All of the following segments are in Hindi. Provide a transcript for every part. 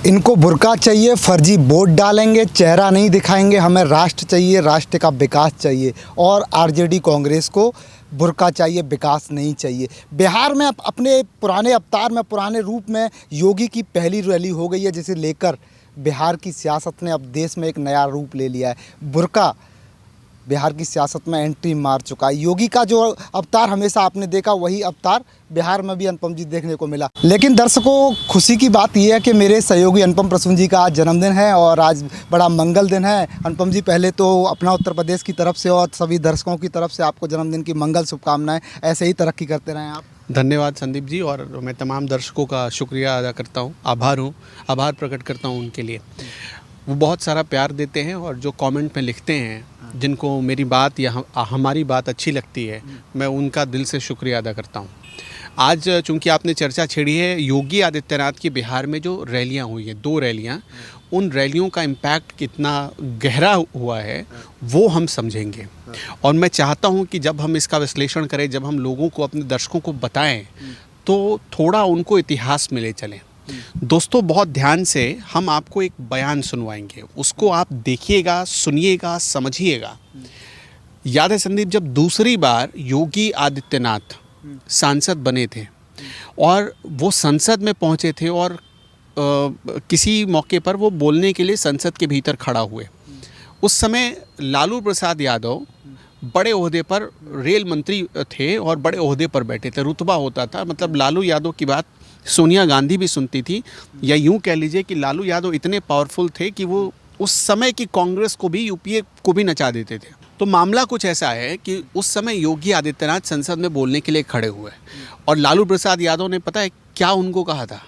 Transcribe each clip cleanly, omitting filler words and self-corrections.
इनको बुर्का चाहिए, फर्जी वोट डालेंगे, चेहरा नहीं दिखाएंगे, हमें राष्ट्र चाहिए, राष्ट्र का विकास चाहिए। और आरजेडी कांग्रेस को बुर्का चाहिए, विकास नहीं चाहिए। बिहार में अपने पुराने अवतार में, पुराने रूप में योगी की पहली रैली हो गई है, जिसे लेकर बिहार की सियासत ने अब देश में एक नया रूप ले लिया है। बुर्का बिहार की सियासत में एंट्री मार चुका है। योगी का जो अवतार हमेशा आपने देखा, वही अवतार बिहार में भी अनुपम जी देखने को मिला। लेकिन दर्शकों, खुशी की बात यह है कि मेरे सहयोगी अनुपम प्रसून जी का आज जन्मदिन है और आज बड़ा मंगल दिन है। अनुपम जी, पहले तो अपना उत्तर प्रदेश की तरफ से और सभी दर्शकों की तरफ से आपको जन्मदिन की मंगल शुभकामनाएं। ऐसे ही तरक्की करते रहें आप। धन्यवाद संदीप जी, और मैं तमाम दर्शकों का शुक्रिया अदा करता हूँ, आभार प्रकट करता हूँ उनके लिए। वो बहुत सारा प्यार देते हैं और जो कमेंट में लिखते हैं, जिनको मेरी बात या हमारी बात अच्छी लगती है, मैं उनका दिल से शुक्रिया अदा करता हूँ। आज चूंकि आपने चर्चा छेड़ी है योगी आदित्यनाथ की बिहार में जो रैलियाँ हुई हैं, 2 रैलियाँ, उन रैलियों का इम्पैक्ट कितना गहरा हुआ है वो हम समझेंगे। और मैं चाहता हूँ कि जब हम इसका विश्लेषण करें, जब हम लोगों को, अपने दर्शकों को बताएं, तो थोड़ा उनको इतिहास में ले चलें। दोस्तों, बहुत ध्यान से हम आपको एक बयान सुनवाएंगे, उसको आप देखिएगा, सुनिएगा, समझिएगा। याद है संदीप, जब दूसरी बार योगी आदित्यनाथ सांसद बने थे और वो संसद में पहुंचे थे और किसी मौके पर वो बोलने के लिए संसद के भीतर खड़ा हुए, उस समय लालू प्रसाद यादव बड़े ओहदे पर, रेल मंत्री थे और बड़े ओहदे पर बैठे थे, रुतबा होता था। मतलब लालू यादव की बात सोनिया गांधी भी सुनती थी, या यूं कह लीजिए कि लालू यादव इतने पावरफुल थे कि वो उस समय की कांग्रेस को भी, यूपीए को भी नचा देते थे। तो मामला कुछ ऐसा है कि उस समय योगी आदित्यनाथ संसद में बोलने के लिए खड़े हुए और लालू प्रसाद यादव ने, पता है क्या उनको कहा था?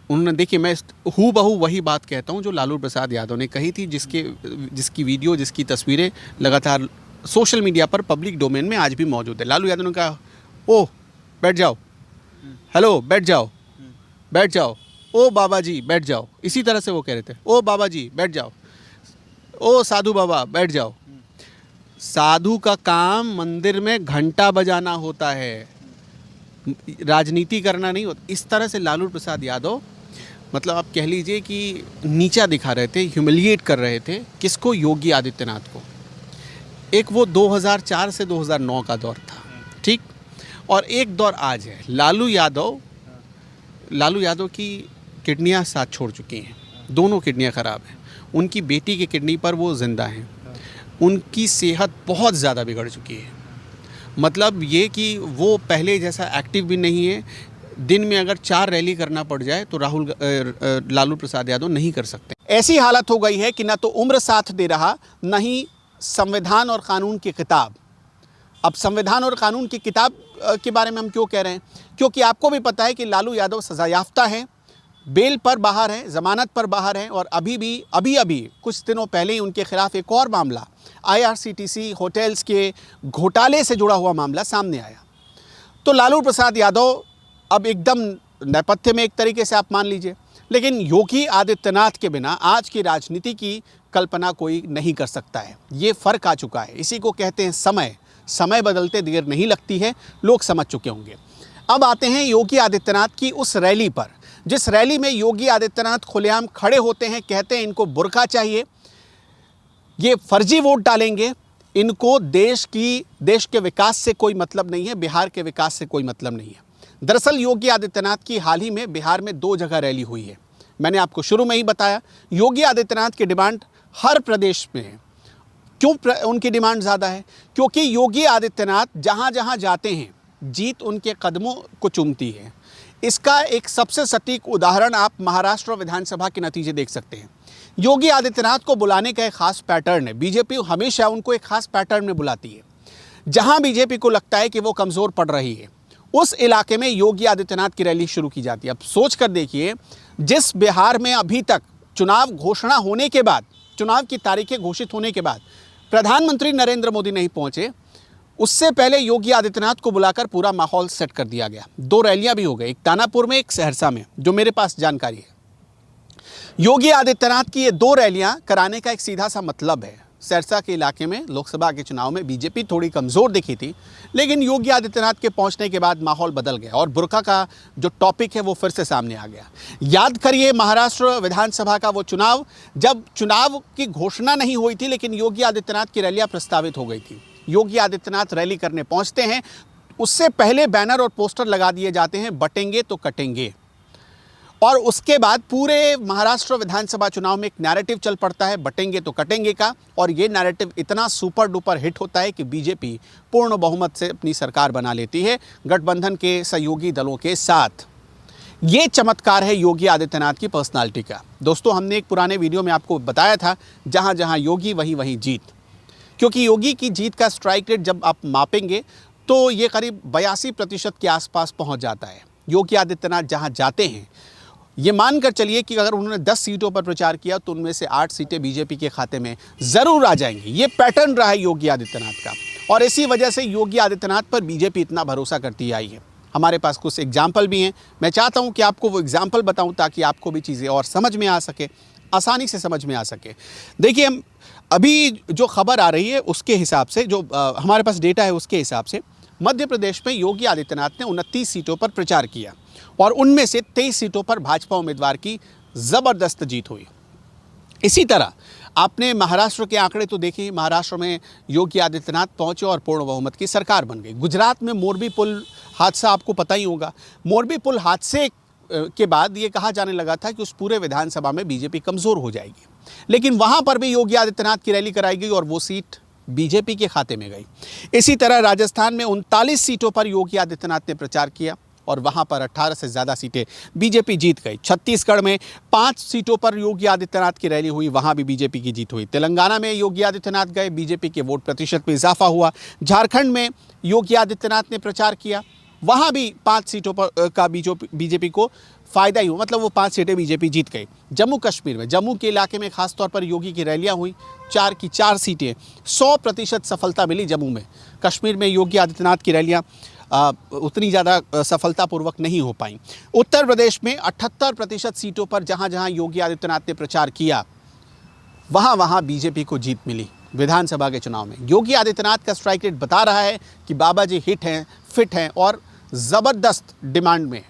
उन्होंने, देखिए मैं हूबहू वही बात कहता हूँ जो लालू प्रसाद यादव ने कही थी, जिसकी वीडियो, जिसकी तस्वीरें लगातार सोशल मीडिया पर पब्लिक डोमेन में आज भी मौजूद है। लालू यादव ने कहा, ओह बैठ जाओ, हेलो बैठ जाओ, बैठ जाओ, ओ बाबा जी बैठ जाओ। इसी तरह से वो कह रहे थे, ओ बाबा जी बैठ जाओ, ओ साधु बाबा बैठ जाओ। साधु का काम मंदिर में घंटा बजाना होता है, राजनीति करना नहीं होता। इस तरह से लालू प्रसाद यादव, मतलब आप कह लीजिए कि नीचा दिखा रहे थे, ह्यूमिलिएट कर रहे थे। किसको? योगी आदित्यनाथ को। एक वो 2004 से 2009 का दौर था, ठीक, और एक दौर आज है। लालू यादव की किडनियां साथ छोड़ चुकी हैं, दोनों किडनियां ख़राब हैं। उनकी बेटी की किडनी पर वो ज़िंदा हैं। उनकी सेहत बहुत ज़्यादा बिगड़ चुकी है। मतलब ये कि वो पहले जैसा एक्टिव भी नहीं है। दिन में अगर 4 रैली करना पड़ जाए तो लालू प्रसाद यादव नहीं कर सकते। ऐसी हालत हो गई है कि ना तो उम्र साथ दे रहा, ना ही संविधान और कानून की किताब। अब संविधान और कानून की किताब के बारे में हम क्यों कह रहे हैं? क्योंकि आपको भी पता है कि लालू यादव सजायाफ्ता हैं, बेल पर बाहर हैं, ज़मानत पर बाहर हैं, और अभी कुछ दिनों पहले ही उनके खिलाफ एक और मामला, IRCTC होटल्स के घोटाले से जुड़ा हुआ मामला सामने आया। तो लालू प्रसाद यादव अब एकदम नेपथ्य में, एक तरीके से आप मान लीजिए। लेकिन योगी आदित्यनाथ के बिना आज की राजनीति की कल्पना कोई नहीं कर सकता है। ये फ़र्क आ चुका है। इसी को कहते हैं समय बदलते देर नहीं लगती है, लोग समझ चुके होंगे। अब आते हैं योगी आदित्यनाथ की उस रैली पर, जिस रैली में योगी आदित्यनाथ खुलेआम खड़े होते हैं, कहते हैं इनको बुर्का चाहिए, ये फर्जी वोट डालेंगे, इनको देश के विकास से कोई मतलब नहीं है, बिहार के विकास से कोई मतलब नहीं है। दरअसल योगी आदित्यनाथ की हाल ही में बिहार में 2 जगह रैली हुई है। मैंने आपको शुरू में ही बताया, योगी आदित्यनाथ की डिमांड हर प्रदेश में है। क्यों उनकी डिमांड ज़्यादा है? क्योंकि योगी आदित्यनाथ जहाँ जहाँ जाते हैं, जीत उनके कदमों को चूमती है। इसका एक सबसे सटीक उदाहरण आप महाराष्ट्र विधानसभा के नतीजे देख सकते हैं। योगी आदित्यनाथ को बुलाने का एक खास पैटर्न है। बीजेपी हमेशा उनको एक खास पैटर्न में बुलाती है। जहां बीजेपी को लगता है कि वो कमज़ोर पड़ रही है, उस इलाके में योगी आदित्यनाथ की रैली शुरू की जाती है। अब सोच कर देखिए, जिस बिहार में अभी तक चुनाव घोषणा होने के बाद, चुनाव की तारीखें घोषित होने के बाद प्रधानमंत्री नरेंद्र मोदी नहीं पहुंचे, उससे पहले योगी आदित्यनाथ को बुलाकर पूरा माहौल सेट कर दिया गया। 2 रैलियां भी हो गई, एक दानापुर में, एक सहरसा में, जो मेरे पास जानकारी है। योगी आदित्यनाथ की ये 2 रैलियां कराने का एक सीधा सा मतलब है, सिरसा के इलाके में लोकसभा के चुनाव में बीजेपी थोड़ी कमज़ोर दिखी थी, लेकिन योगी आदित्यनाथ के पहुंचने के बाद माहौल बदल गया और बुर्का का जो टॉपिक है वो फिर से सामने आ गया। याद करिए महाराष्ट्र विधानसभा का वो चुनाव, जब चुनाव की घोषणा नहीं हुई थी लेकिन योगी आदित्यनाथ की रैलियां प्रस्तावित हो गई थी। योगी आदित्यनाथ रैली करने पहुंचते हैं, उससे पहले बैनर और पोस्टर लगा दिए जाते हैं, बटेंगे तो कटेंगे। और उसके बाद पूरे महाराष्ट्र विधानसभा चुनाव में एक नैरेटिव चल पड़ता है बटेंगे तो कटेंगे का, और ये नैरेटिव इतना सुपर डुपर हिट होता है कि बीजेपी पूर्ण बहुमत से अपनी सरकार बना लेती है गठबंधन के सहयोगी दलों के साथ। ये चमत्कार है योगी आदित्यनाथ की पर्सनालिटी का। दोस्तों, हमने एक पुराने वीडियो में आपको बताया था, जहाँ जहाँ योगी वहीं वहीं जीत, क्योंकि योगी की जीत का स्ट्राइक रेट जब आप मापेंगे तो ये करीब 82% के आसपास पहुँच जाता है। योगी आदित्यनाथ जहाँ जाते हैं, ये मानकर चलिए कि अगर उन्होंने 10 सीटों पर प्रचार किया तो उनमें से 8 सीटें बीजेपी के खाते में ज़रूर आ जाएंगी। ये पैटर्न रहा है योगी आदित्यनाथ का, और इसी वजह से योगी आदित्यनाथ पर बीजेपी इतना भरोसा करती आई है। हमारे पास कुछ एग्जाम्पल भी हैं, मैं चाहता हूं कि आपको वो एग्जाम्पल बताऊं ताकि आपको भी चीज़ें और समझ में आ सके, आसानी से समझ में आ सके। देखिए, हम अभी जो खबर आ रही है उसके हिसाब से, जो हमारे पास डेटा है उसके हिसाब से, मध्य प्रदेश में योगी आदित्यनाथ ने 29 सीटों पर प्रचार किया और उनमें से 23 सीटों पर भाजपा उम्मीदवार की ज़बरदस्त जीत हुई। इसी तरह आपने महाराष्ट्र के आंकड़े तो देखे, महाराष्ट्र में योगी आदित्यनाथ पहुंचे और पूर्ण बहुमत की सरकार बन गई। गुजरात में मोरबी पुल हादसा आपको पता ही होगा। मोरबी पुल हादसे के बाद ये कहा जाने लगा था कि उस पूरे विधानसभा में बीजेपी कमज़ोर हो जाएगी, लेकिन वहाँ पर भी योगी आदित्यनाथ की रैली कराई गई और वो सीट बीजेपी के खाते में गई। इसी तरह राजस्थान में 39 सीटों पर योगी आदित्यनाथ ने प्रचार किया और वहां पर 18 से ज़्यादा सीटें बीजेपी जीत गई। छत्तीसगढ़ में 5 सीटों पर योगी आदित्यनाथ की रैली हुई, वहां भी बीजेपी की जीत हुई। तेलंगाना में योगी आदित्यनाथ गए, बीजेपी के वोट प्रतिशत में इजाफा हुआ। झारखंड में योगी आदित्यनाथ ने प्रचार किया, वहाँ भी 5 सीटों पर का बीजेपी को फ़ायदा ही हुआ, मतलब वो 5 सीटें बीजेपी जीत गई। जम्मू कश्मीर में, जम्मू के इलाके में ख़ास तौर पर योगी की रैलियां हुई, 4 की 4 सीटें, 100% सफलता मिली जम्मू में। कश्मीर में योगी आदित्यनाथ की रैलियां उतनी ज़्यादा सफलतापूर्वक नहीं हो पाई। उत्तर प्रदेश में 78% सीटों पर जहाँ जहाँ योगी आदित्यनाथ ने प्रचार किया, वहाँ वहाँ बीजेपी को जीत मिली। विधानसभा के चुनाव में योगी आदित्यनाथ का स्ट्राइक रेट बता रहा है कि बाबा जी हिट हैं, फिट हैं और ज़बरदस्त डिमांड में।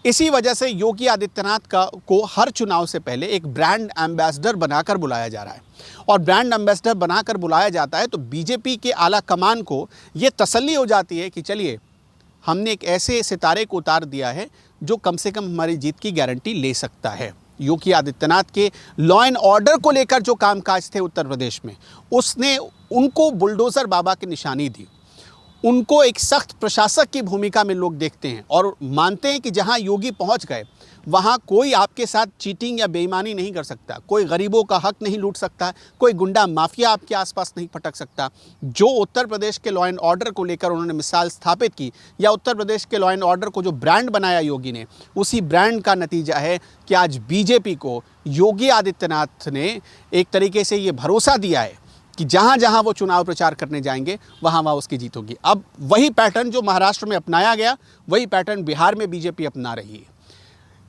इसी वजह से योगी आदित्यनाथ को हर चुनाव से पहले एक ब्रांड एम्बेसडर बनाकर बुलाया जा रहा है, और ब्रांड एम्बेसडर बनाकर बुलाया जाता है तो बीजेपी के आला कमान को ये तसल्ली हो जाती है कि चलिए, हमने एक ऐसे सितारे को उतार दिया है जो कम से कम हमारी जीत की गारंटी ले सकता है। योगी आदित्यनाथ के लॉ एंड ऑर्डर को लेकर जो कामकाज थे उत्तर प्रदेश में, उसने उनको बुलडोज़र बाबा की निशानी दी। उनको एक सख्त प्रशासक की भूमिका में लोग देखते हैं और मानते हैं कि जहां योगी पहुंच गए वहां कोई आपके साथ चीटिंग या बेईमानी नहीं कर सकता, कोई गरीबों का हक नहीं लूट सकता, कोई गुंडा माफिया आपके आसपास नहीं पटक सकता। जो उत्तर प्रदेश के लॉ एंड ऑर्डर को लेकर उन्होंने मिसाल स्थापित की, या उत्तर प्रदेश के लॉ एंड ऑर्डर को जो ब्रांड बनाया योगी ने, उसी ब्रांड का नतीजा है कि आज बीजेपी को योगी आदित्यनाथ ने एक तरीके से ये भरोसा दिया है कि जहाँ जहाँ वो चुनाव प्रचार करने जाएंगे वहाँ वहाँ उसकी जीत होगी। अब वही पैटर्न जो महाराष्ट्र में अपनाया गया, वही पैटर्न बिहार में बीजेपी अपना रही है।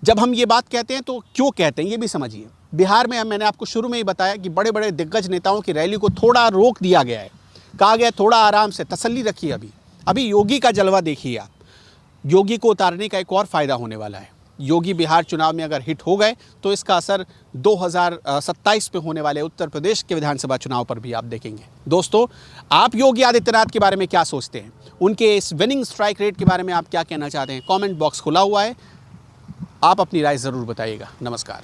जब हम ये बात कहते हैं तो क्यों कहते हैं ये भी समझिए। बिहार में मैंने आपको शुरू में ही बताया कि बड़े बड़े दिग्गज नेताओं की रैली को थोड़ा रोक दिया गया है, कहा गया थोड़ा आराम से, तसल्ली रखिए। अभी योगी का जलवा देखिए आप। योगी को उतारने का एक और फ़ायदा होने वाला है। योगी बिहार चुनाव में अगर हिट हो गए तो इसका असर 2027 पे होने वाले उत्तर प्रदेश के विधानसभा चुनाव पर भी आप देखेंगे। दोस्तों, आप योगी आदित्यनाथ के बारे में क्या सोचते हैं? उनके इस विनिंग स्ट्राइक रेट के बारे में आप क्या कहना चाहते हैं? कमेंट बॉक्स खुला हुआ है, आप अपनी राय ज़रूर बताइएगा। नमस्कार।